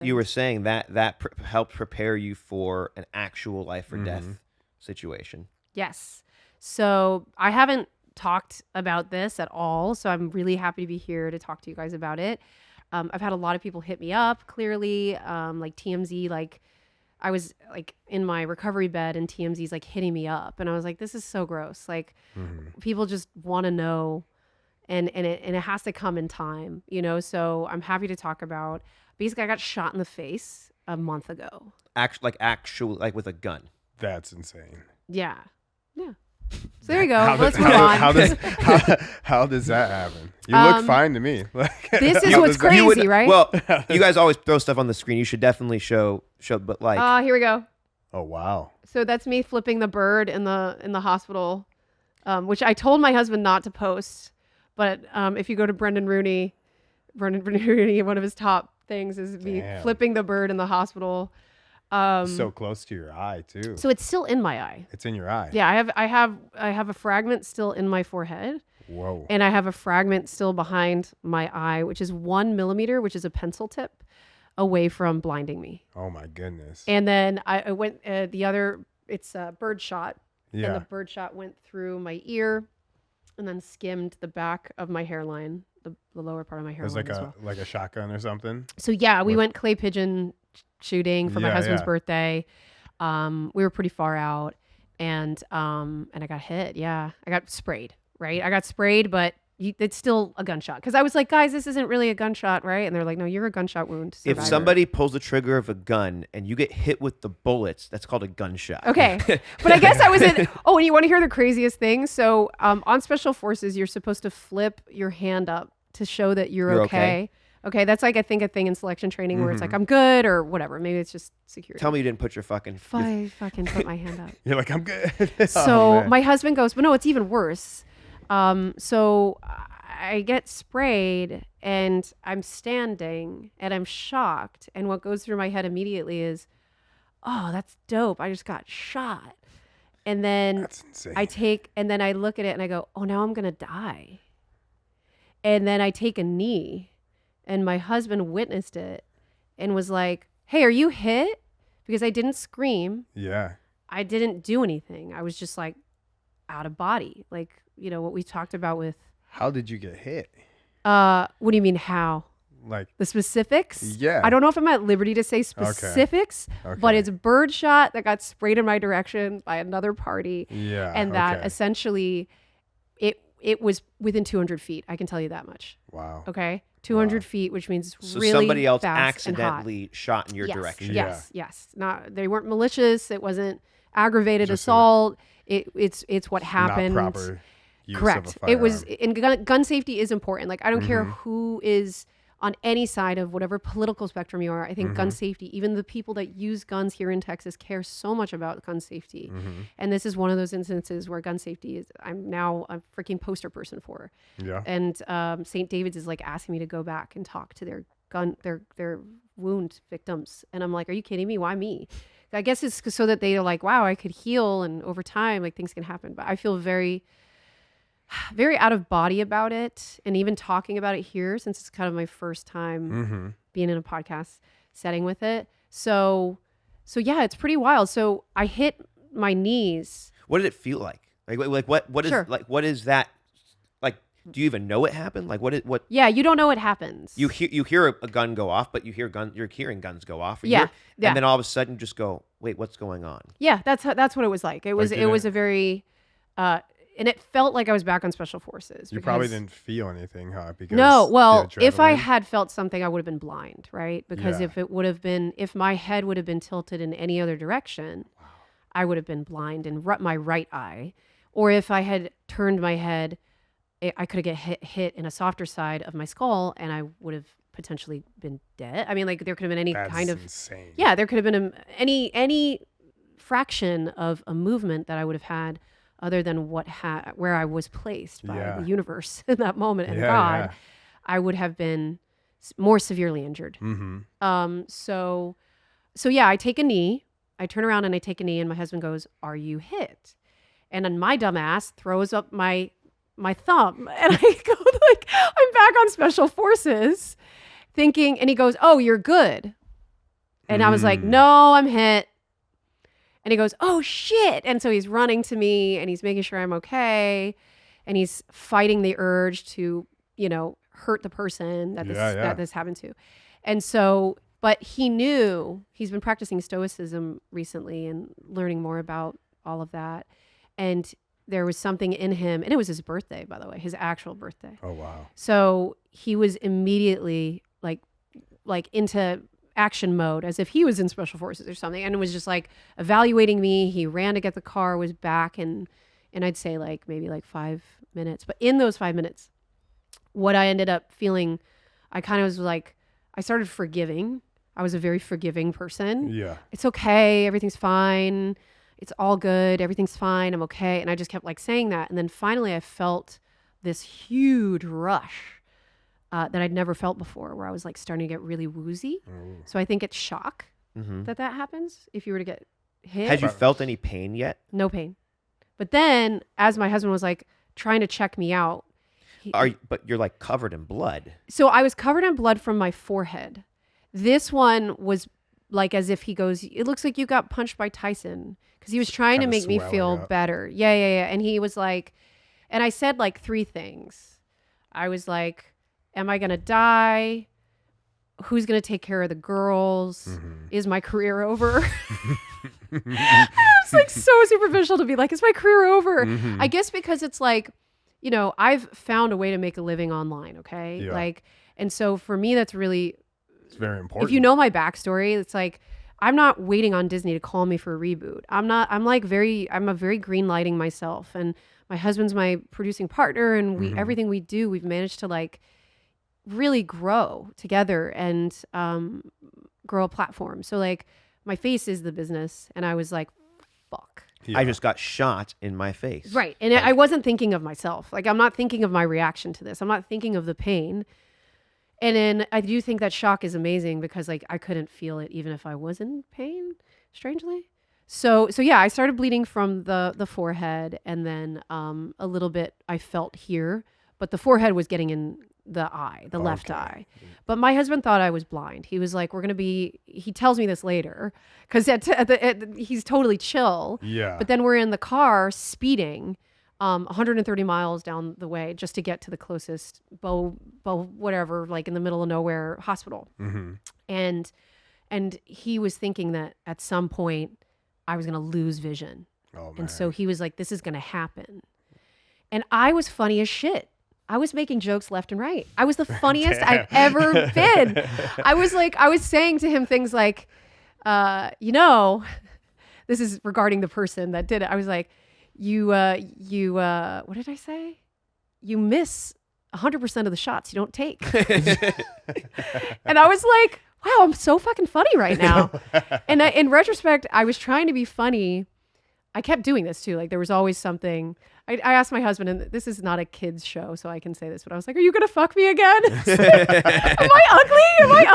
You were saying that helped prepare you for an actual life or death situation. Yes. So I haven't talked about this at all. So I'm really happy to be here to talk to you guys about it. I've had a lot of people hit me up, clearly, like TMZ, like I was like in my recovery bed and TMZ's like hitting me up. And I was like, this is so gross. Like people just want to know and it has to come in time, you know? So I'm happy to talk about, basically I got shot in the face a month ago. Actually, like with a gun. That's insane. Yeah. Yeah. So there you go. Let's move on. How does that happen? You look fine to me. This is what's crazy, right? Well, you guys always throw stuff on the screen. You should definitely show, but like. Here we go. Oh wow. So that's me flipping the bird in the hospital, which I told my husband not to post. But if you go to Brendan Rooney, one of his top things is me flipping the bird in the hospital. So close to your eye too. So it's still in my eye. It's in your eye. Yeah, I have a fragment still in my forehead. Whoa. And I have a fragment still behind my eye, which is 1 millimeter, which is a pencil tip, away from blinding me. Oh my goodness. And then I went it's a bird shot. Yeah. And the bird shot went through my ear and then skimmed the back of my hairline, the lower part of my hairline. It was like a shotgun or something. So yeah, we went clay pigeon shooting for my husband's birthday. We were pretty far out and I got hit. Yeah. I got sprayed, right? I got sprayed, but it's still a gunshot. Cause I was like, guys, this isn't really a gunshot, right? And they're like, no, you're a gunshot wound survivor. If somebody pulls the trigger of a gun and you get hit with the bullets, that's called a gunshot. Okay. But I guess I was and you want to hear the craziest thing? So on Special Forces, you're supposed to flip your hand up to show that you're okay. Okay, that's like I think a thing in selection training where it's like I'm good or whatever. Maybe it's just security. Tell me you didn't put your fucking. I fucking put my hand up. You're like I'm good. So my husband goes, but no, it's even worse. So I get sprayed and I'm standing and I'm shocked. And what goes through my head immediately is, oh, that's dope. I just got shot. And then That's insane. I look at it and I go, oh, now I'm gonna die. And then I take a knee. And my husband witnessed it and was like, hey, are you hit? Because I didn't scream. Yeah. I didn't do anything. I was just like out of body. Like, you know, what we talked about with. How did you get hit? What do you mean how? Like the specifics? Yeah. I don't know if I'm at liberty to say specifics, but it's a bird shot that got sprayed in my direction by another party. Yeah. And that essentially it was within 200 feet. I can tell you that much. Wow. Okay. 200 feet, which means so really somebody else fast accidentally shot in your direction. Yes. They weren't malicious. It wasn't aggravated assault. It's what happened. Not proper use Correct. Of a firearm. It was, and gun safety is important. Like I don't care who is on any side of whatever political spectrum you are. I think gun safety, even the people that use guns here in Texas care so much about gun safety. And this is one of those instances where gun safety is, I'm now a freaking poster person for. Yeah. And St. David's is like asking me to go back and talk to their wound victims. And I'm like, are you kidding me? Why me? I guess it's so that they're like, wow, I could heal. And over time, like things can happen. But I feel very, very out of body about it. And even talking about it here, since it's kind of my first time being in a podcast setting with it. So yeah, it's pretty wild. So I hit my knees. What did it feel like? Like what is like what is that? Like, do you even know it happened? Like what? Yeah, you don't know what happens. You hear a gun go off, but you're hearing guns go off. Yeah. And then all of a sudden, you just go, wait, what's going on? Yeah, that's what it was like. It was a very, and it felt like I was back on Special Forces. You probably didn't feel anything, huh? Because no, well, if I had felt something, I would have been blind, right? Because Yeah. if my head would have been tilted in any other direction, I would have been blind in my right eye. Or if I had turned my head, I could have hit in a softer side of my skull, and I would have potentially been dead. I mean, like there could have been any That's kind of insane. Yeah, there could have been any fraction of a movement that I would have had other than where I was placed by the universe in that moment and God. Yeah. I would have been more severely injured. So yeah, I take a knee. I turn around and I take a knee, and my husband goes, "Are you hit?" And then my dumb ass throws up my thumb, and I go like, I'm back on Special Forces, thinking, and he goes, "Oh, you're good." And I was like, no, I'm hit. And he goes, oh shit. And so he's running to me and he's making sure I'm okay. And he's fighting the urge to, hurt the person that this happened to. And so, but he knew, he's been practicing stoicism recently and learning more about all of that. And there was something in him, and it was his birthday, by the way, his actual birthday. Oh, wow. So he was immediately like into action mode as if he was in special forces or something. And it was just like evaluating me. He ran to get the car, was back and I'd say maybe 5 minutes. But in those 5 minutes, what I ended up feeling, I kind of was like, I started forgiving. I was a very forgiving person. Yeah. It's okay. Everything's fine. It's all good. Everything's fine. I'm okay. And I just kept saying that. And then finally I felt this huge rush that I'd never felt before, where I was starting to get really woozy. So I think it's shock that happens if you were to get hit. Had you felt any pain yet? No pain. But then as my husband was trying to check me out. But you're covered in blood. So I was covered in blood from my forehead. This one was as if he goes, it looks like you got punched by Tyson, because he was trying to make me feel better. Yeah. And he was and I said 3 things. I was like, am I going to die? Who's going to take care of the girls? Is my career over? It was so superficial to be is my career over? I guess because it's I've found a way to make a living online. Okay. Yeah. And so for me, that's really, it's very important. If you know my backstory, it's I'm not waiting on Disney to call me for a reboot. I'm a very green lighting myself, and my husband's my producing partner, and everything we do, we've managed to really grow together and grow a platform. So my face is the business, and I was fuck. Yeah. I just got shot in my face. Right. And I wasn't thinking of myself. I'm not thinking of my reaction to this. I'm not thinking of the pain. And then I do think that shock is amazing because I couldn't feel it even if I was in pain, strangely. So yeah, I started bleeding from the forehead, and then a little bit I felt here, but the forehead was getting in the eye, the left eye. But my husband thought I was blind. He was he tells me this later, because he's totally chill. Yeah. But then we're in the car speeding 130 miles down the way just to get to the closest whatever, in the middle of nowhere hospital. And he was thinking that at some point I was going to lose vision. Oh, man. And so he was like, this is going to happen. And I was funny as shit. I was making jokes left and right. I was the funniest I've ever been. I was saying to him things this is regarding the person that did it. I was like, what did I say? You miss 100% of the shots you don't take. And I was like, wow, I'm so fucking funny right now. And in retrospect, I was trying to be funny. I kept doing this too. There was always something. I asked my husband, and this is not a kid's show, so I can say this, but I was like, are you going to fuck me again? Am I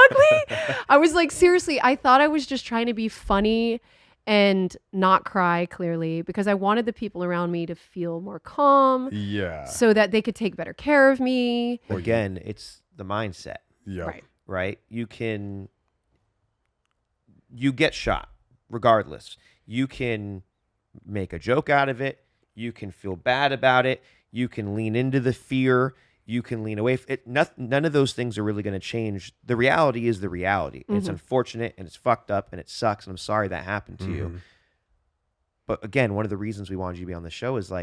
ugly? I was seriously, I thought I was just trying to be funny and not cry, clearly, because I wanted the people around me to feel more calm. Yeah. So that they could take better care of me. Again, it's the mindset. Yeah. Right? You get shot regardless. You can make a joke out of it. You can feel bad about it. You can lean into the fear. You can lean away from it. None of those things are really going to change. The reality is the reality. And it's unfortunate, and it's fucked up, and it sucks, and I'm sorry that happened to you. But again, one of the reasons we wanted you to be on the show is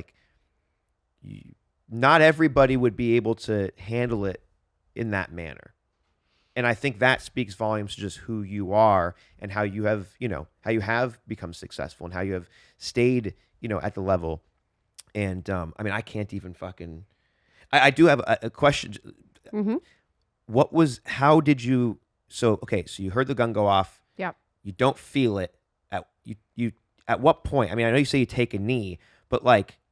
not everybody would be able to handle it in that manner. And I think that speaks volumes to just who you are and how you have, become successful and how you have stayed, at the level. And I can't even fucking. I do have a question. How did you? So you heard the gun go off. Yeah. You don't feel it. At what point? I know you say you take a knee, but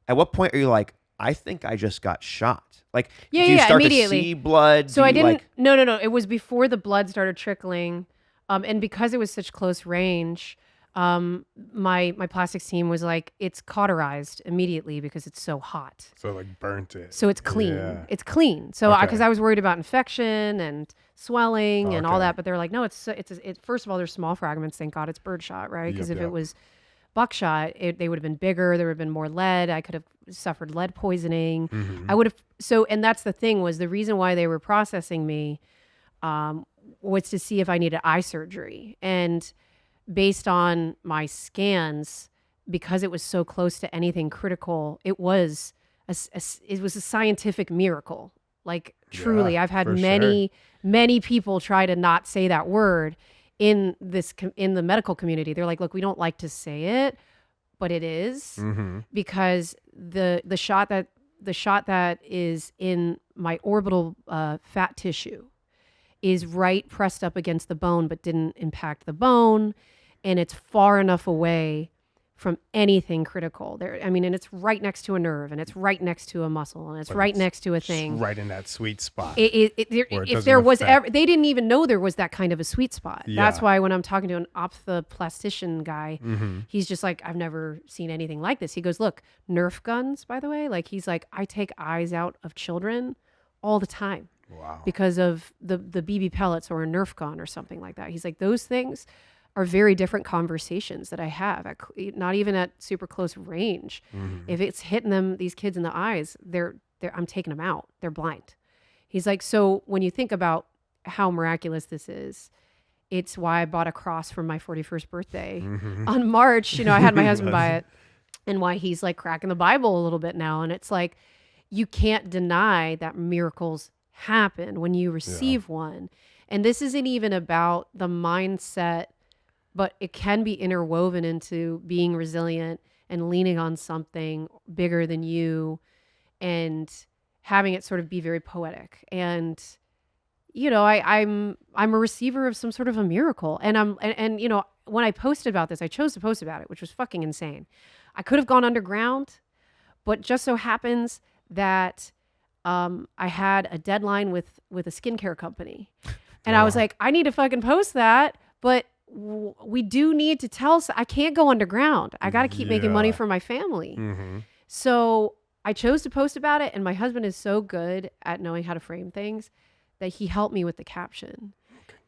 at what point are you I think I just got shot? Do you start immediately. to see blood? So I didn't. No. It was before the blood started trickling, and because it was such close range, My plastics team was like, it's cauterized immediately because it's so hot. So like burnt it. So it's clean. Yeah. It's clean. So Okay. because I was worried about infection and swelling and all Okay. that, but they're like, no, it's first of all, there's small fragments. Thank God it's birdshot, right? Because Yep, if yep. it was buckshot, they would have been bigger. There would have been more lead. I could have suffered lead poisoning. Mm-hmm. I would have. So, and that's the thing, was the reason why they were processing me was to see if I needed eye surgery. And based on my scans, because it was so close to anything critical, it was a scientific miracle. Like truly, Yeah, I've had for many people try to not say that word in the medical community. They're like, look, we don't like to say it, but it is, Mm-hmm. because the shot that is in my orbital fat tissue is right pressed up against the bone, but didn't impact the bone, and it's far enough away from anything critical there. I mean, and it's right next to a nerve, and it's right next to a muscle, and it's But right it's next to a thing. Right in that sweet spot. Where it if doesn't there was affect- ever, they didn't even know there was that kind of a sweet spot. That's Yeah. why when I'm talking to an ophthalmologist guy, Mm-hmm. he's just like, I've never seen anything like this. He goes, look, Nerf guns, by the way, like he's like, I take eyes out of children all the time Wow. because of the BB pellets or a Nerf gun or something like that. He's like, those things are very different conversations that I have, not even at super close range. Mhm. If it's hitting these kids in the eyes, I'm taking them out. They're blind. He's like, so when you think about how miraculous this is, it's why I bought a cross for my 41st birthday Mhm. on March. I had my husband buy it, and why he's like cracking the Bible a little bit now. And it's like, you can't deny that miracles happen when you receive one. And this isn't even about the mindset, but it can be interwoven into being resilient and leaning on something bigger than you and having it sort of be very poetic. And I'm a receiver of some sort of a miracle. And when I posted about this, I chose to post about it, which was fucking insane. I could have gone underground, but just so happens that I had a deadline with a skincare company. And I was like, I need to fucking post that, but we do need to tell. I can't go underground. I got to keep making money Yeah. for my family. Mm-hmm. So I chose to post about it, and my husband is so good at knowing how to frame things that he helped me with the caption.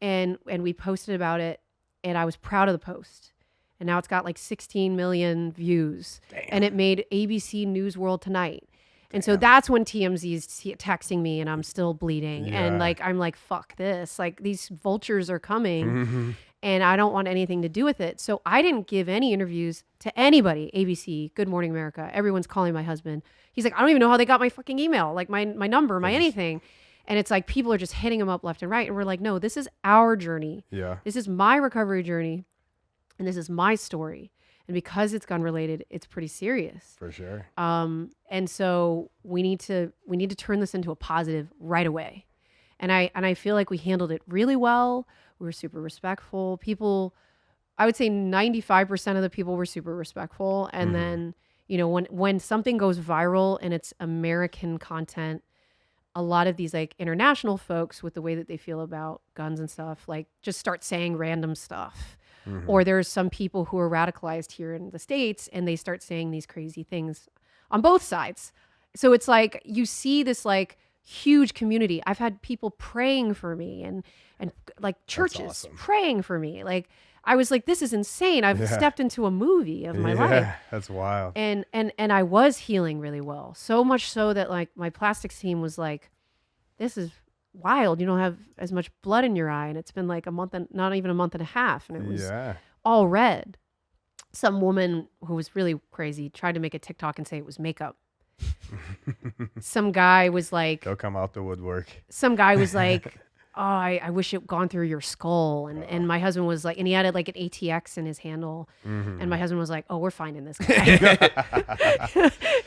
And we posted about it, and I was proud of the post. And now it's got like 16 million views. Damn. And it made ABC News World Tonight. And so that's when TMZ's texting me, and I'm still bleeding. And Yeah. I'm like, fuck this. Like, these vultures are coming. Mm-hmm. And I don't want anything to do with it. So I didn't give any interviews to anybody. ABC, Good Morning America. Everyone's calling my husband. He's like, I don't even know how they got my fucking email, like my number, my anything. And it's like people are just hitting him up left and right. And we're like, no, this is our journey. Yeah. This is my recovery journey. And this is my story. And because it's gun related, it's pretty serious. For sure. And so we need to turn this into a positive right away. And I feel like we handled it really well. We were super respectful. People, I would say 95% of the people were super respectful. And then, when something goes viral and it's American content, a lot of these like international folks, with the way that they feel about guns and stuff, like just start saying random stuff. Mm-hmm. Or there's some people who are radicalized here in the States, and they start saying these crazy things on both sides. So it's like you see this like huge community. I've had people praying for me and like churches awesome. praying for me. Like I was like, this is insane. I've stepped into a movie of my life. That's wild. And I was healing really well. So much so that like my plastics team was like, this is wild. You don't have as much blood in your eye. And it's been like not even a month and a half. And it was all red. Some woman who was really crazy tried to make a TikTok and say it was makeup. Some guy was like, They'll come out the woodwork. some guy was like, oh, I wish it gone through your skull. And my husband was like, and he had like an ATX in his handle. Mm-hmm. And my husband was like, oh, we're finding this guy.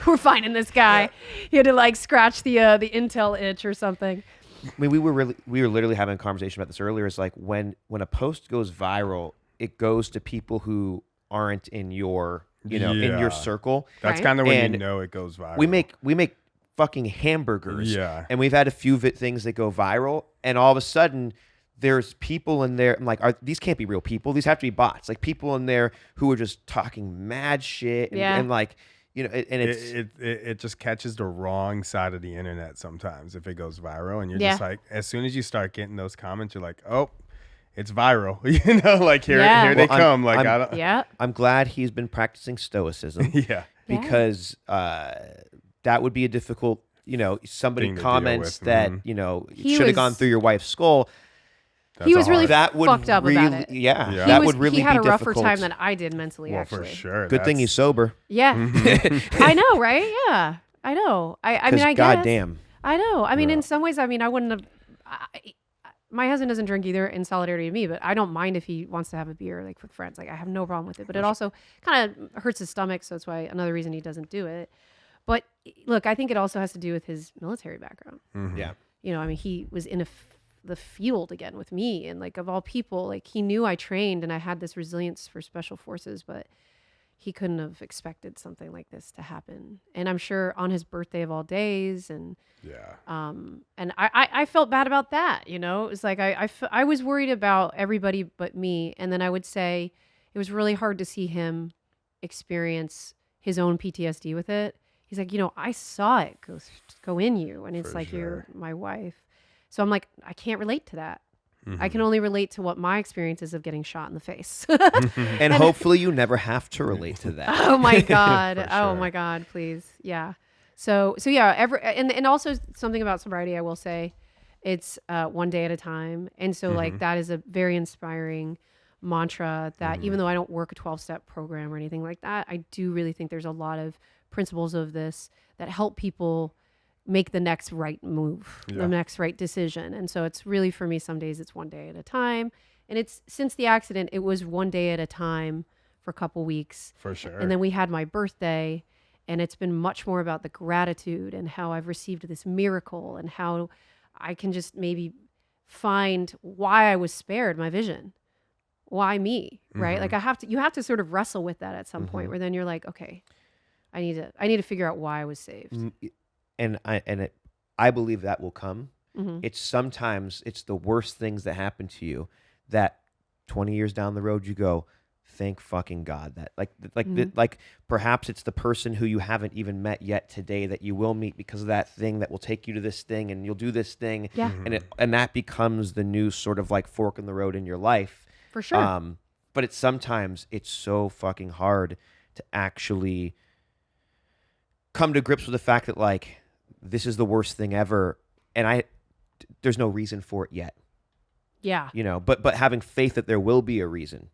We're finding this guy. He had to like scratch the intel itch or something. I mean, we were literally having a conversation about this earlier. It's like when a post goes viral, it goes to people who aren't in your in Yeah. your circle. That's Right. kind of when And you know it goes viral. We make fucking hamburgers. Yeah. And we've had a few things that go viral, and all of a sudden there's people in there. I'm like, these can't be real people. These have to be bots. Like people in there who are just talking mad shit and like, you know, and it just catches the wrong side of the internet sometimes if it goes viral, and you're just like, as soon as you start getting those comments, you're like, oh, it's viral. You know, like here they come. Like I'm glad he's been practicing stoicism. Because that would be a difficult, you know, somebody comments that, you know, should have gone through your wife's skull. He was really fucked up about it. Yeah. That would really be difficult. He had a rougher time than I did mentally, actually. For sure. Good thing he's sober. Yeah. I know, right? Yeah. I know. I mean, I guess. Goddamn. I know. I mean, in some ways, I mean, I wouldn't have... my husband doesn't drink either in solidarity to me, but I don't mind if he wants to have a beer like with friends. Like I have no problem with it, but it also kind of hurts his stomach. So that's why another reason he doesn't do it. But look, I think it also has to do with his military background. Yeah. You know, I mean, he was in the field again with me, and like of all people, like he knew I trained and I had this resilience for special forces, but he couldn't have expected something like this to happen. And I'm sure on his birthday of all days, and and I felt bad about that. You know, it was like I was worried about everybody but me, and then I would say it was really hard to see him experience his own PTSD with it. He's like, you know, I saw it go in you, and it's like you're my wife. So I'm like, I can't relate to that. I can only relate to what my experience is of getting shot in the face. And hopefully you never have to relate to that. Oh my God. Oh my God, please. Yeah. So yeah, and also something about sobriety, I will say, it's one day at a time. And so like that is a very inspiring mantra that even though I don't work a 12-step program or anything like that, I do really think there's a lot of principles of this that help people make the next right move, the next right decision. And so it's really, for me, some days it's one day at a time. And it's, since the accident, it was one day at a time for a couple weeks. For sure. And then we had my birthday, and it's been much more about the gratitude and how I've received this miracle and how I can just maybe find why I was spared my vision. Why me, right? Like you have to sort of wrestle with that at some point where then you're like, okay, I need to figure out why I was saved. And I believe that will come. It's sometimes it's the worst things that happen to you that 20 years down the road you go, thank fucking God that like perhaps it's the person who you haven't even met yet today that you will meet because of that thing that will take you to this thing and you'll do this thing. Yeah. And that becomes the new sort of like fork in the road in your life. For sure. But sometimes it's so fucking hard to actually come to grips with the fact that like this is the worst thing ever, and there's no reason for it yet. Yeah. You know, but having faith that there will be a reason.